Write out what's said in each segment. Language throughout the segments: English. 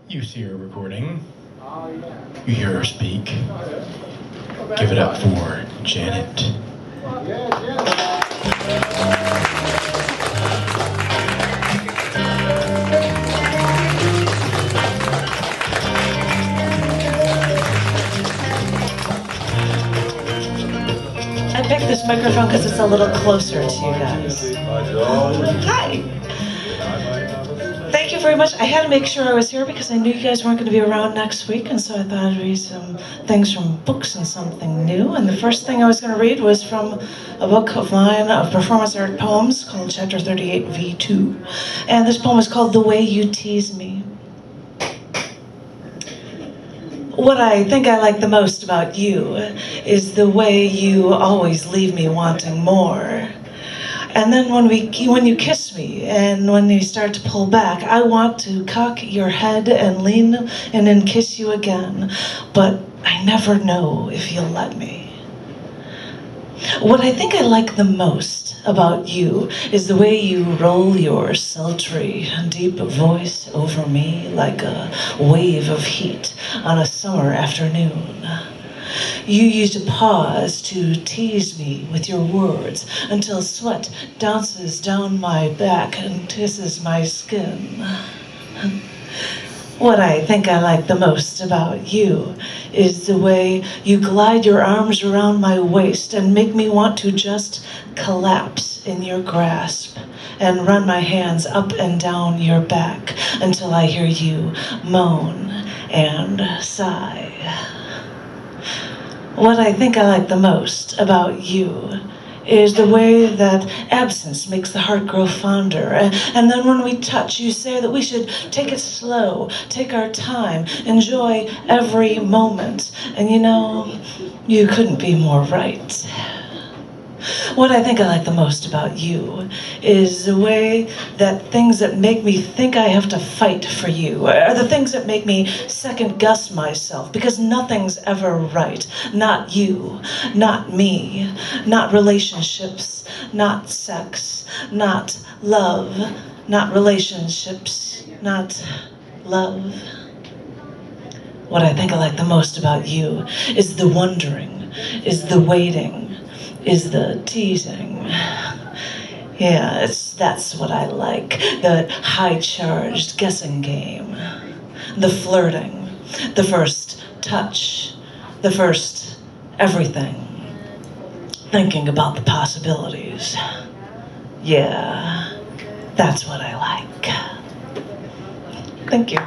You see her recording. You hear her speak. Give it up for Janet. I picked this microphone because it's a little closer to you guys. Hi. Thank you very much. I had to make sure I was here because I knew you guys weren't going to be around next week, and so I thought I'd read some things from books and something new. And the first thing I was going to read was from a book of mine of performance art poems called Chapter 38 V2. And this poem is called The Way You Tease Me. What I think I like the most about you is the way you always leave me wanting more. And then when you kiss me and when you start to pull back, I want to cock your head and lean and then kiss you again. But I never know if you'll let me. What I think I like the most about you is the way you roll your sultry, deep voice over me like a wave of heat on a summer afternoon. You use a pause to tease me with your words until sweat dances down my back and kisses my skin. What I think I like the most about you is the way you glide your arms around my waist and make me want to just collapse in your grasp and run my hands up and down your back until I hear you moan and sigh. What I think I like the most about you is the way that absence makes the heart grow fonder. And then when we touch, you say that we should take it slow, take our time, enjoy every moment. And you know, you couldn't be more right. What I think I like the most about you is the way that things that make me think I have to fight for you are the things that make me second guess myself, because nothing's ever right. Not you, not me, not relationships, not sex, not love, not relationships, not love. What I think I like the most about you is the wondering, is the waiting, is the teasing. Yeah, that's what I like. The high-charged guessing game. The flirting. The first touch. The first everything. Thinking about the possibilities. Yeah, that's what I like. Thank you.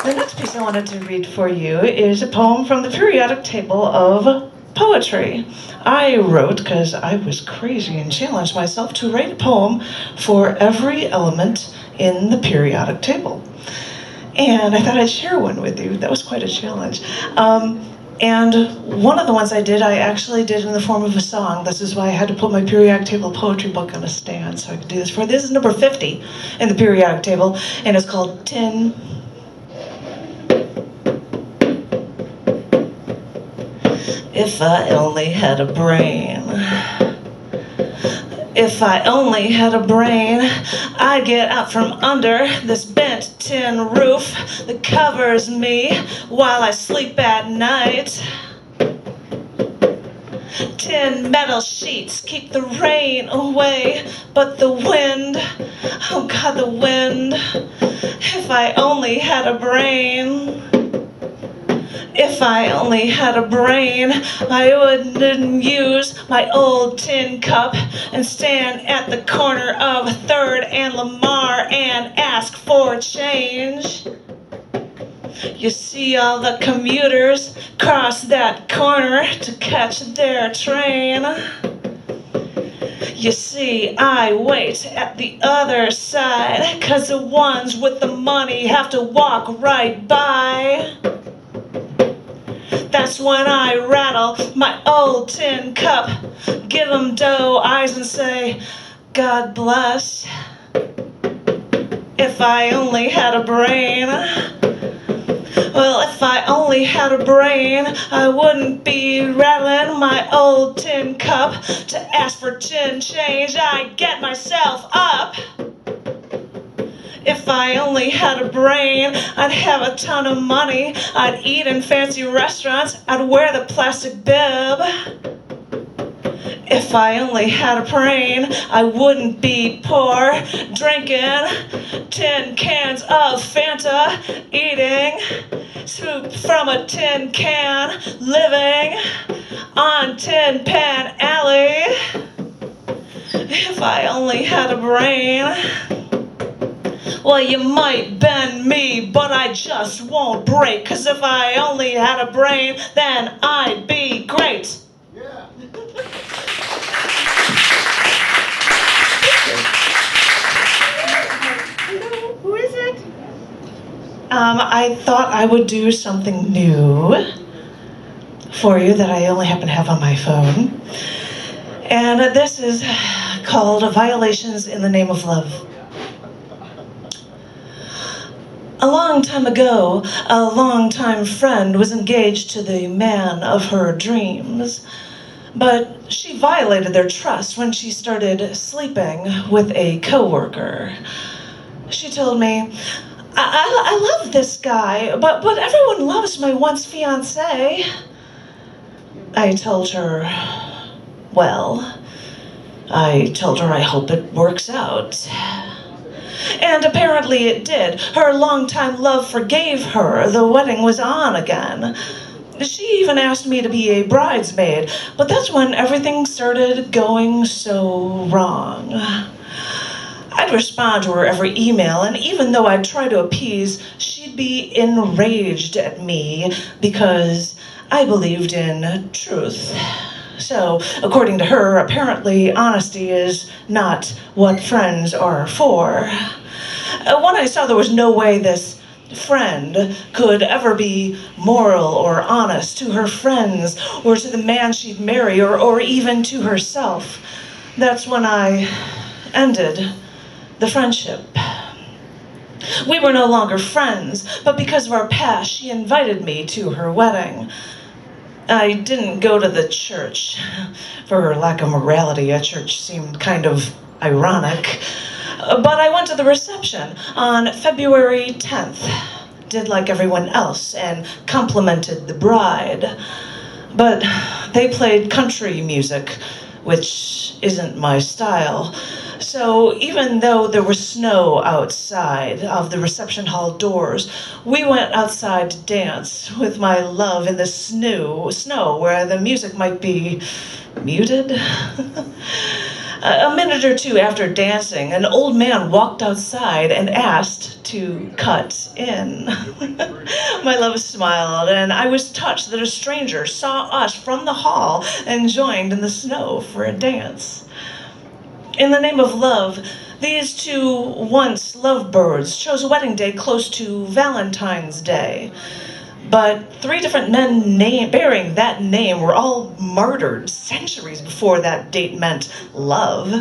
The next piece I wanted to read for you is a poem from the periodic table of poetry. I wrote, because I was crazy and challenged myself, to write a poem for every element in the periodic table. And I thought I'd share one with you. That was quite a challenge. And one of the ones I actually did in the form of a song. This is why I had to put my periodic table poetry book on a stand so I could do this for. This is number 50 in the periodic table, and it's called Tin. If I only had a brain. If I only had a brain, I'd get out from under this bent tin roof that covers me while I sleep at night. Tin metal sheets keep the rain away, but the wind, oh God, the wind. If I only had a brain. If I only had a brain, I wouldn't use my old tin cup and stand at the corner of 3rd and Lamar and ask for change. You see all the commuters cross that corner to catch their train. You see, I wait at the other side, 'cause the ones with the money have to walk right by. That's when I rattle my old tin cup, give them doe eyes and say, God bless. If I only had a brain. Well, if I only had a brain, I wouldn't be rattling my old tin cup to ask for tin change. I'd get myself up. If I only had a brain, I'd have a ton of money. I'd eat in fancy restaurants. I'd wear the plastic bib. If I only had a brain, I wouldn't be poor, drinking tin cans of Fanta, eating soup from a tin can, living on Tin Pan Alley. If I only had a brain, well, you might bend me, but I just won't break. 'Cause if I only had a brain, then I'd be great. Yeah. Hello, who is it? I thought I would do something new for you that I only happen to have on my phone. And this is called Violations in the Name of Love. A long time ago, a longtime friend was engaged to the man of her dreams. But she violated their trust when she started sleeping with a coworker. She told me, I love this guy, but everyone loves my once fiancé. I told her, well, I told her I hope it works out. And apparently it did. Her longtime love forgave her. The wedding was on again. She even asked me to be a bridesmaid, but that's when everything started going so wrong. I'd respond to her every email, and even though I'd try to appease, she'd be enraged at me because I believed in truth. So, according to her, apparently honesty is not what friends are for. When I saw there was no way this friend could ever be moral or honest to her friends or to the man she'd marry or even to herself, that's when I ended the friendship. We were no longer friends, but because of our past, she invited me to her wedding. I didn't go to the church. For her lack of morality, a church seemed kind of ironic. But I went to the reception on February 10th, did like everyone else, and complimented the bride. But they played country music, which isn't my style. So even though there was snow outside of the reception hall doors, we went outside to dance with my love in the snow where the music might be muted. A minute or two after dancing, an old man walked outside and asked to cut in. My love smiled, and I was touched that a stranger saw us from the hall and joined in the snow for a dance. In the name of love, these two once lovebirds chose a wedding day close to Valentine's Day. But 3 different men bearing that name were all martyred centuries before that date meant love.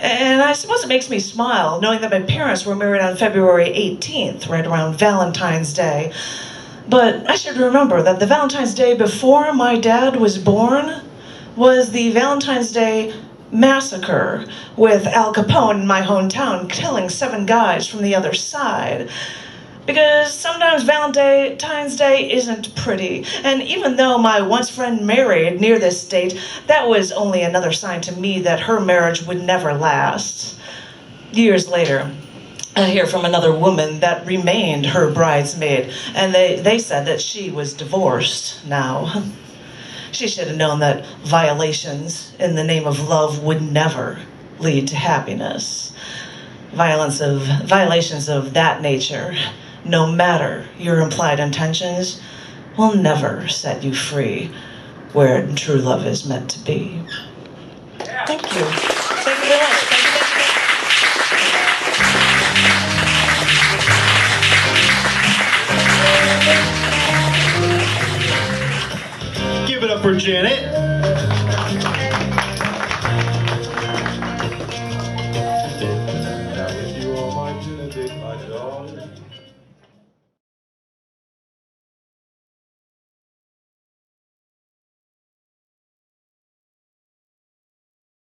And I suppose it makes me smile knowing that my parents were married on February 18th, right around Valentine's Day. But I should remember that the Valentine's Day before my dad was born was the Valentine's Day massacre with Al Capone in my hometown killing 7 guys from the other side. Because sometimes Valentine's Day isn't pretty. And even though my once friend married near this date, that was only another sign to me that her marriage would never last. Years later, I hear from another woman that remained her bridesmaid, and they said that she was divorced now. She should have known that violations in the name of love would never lead to happiness. Violations of that nature, no matter your implied intentions, will never set you free where true love is meant to be. Thank you. Thank you very much. Give it up for Janet.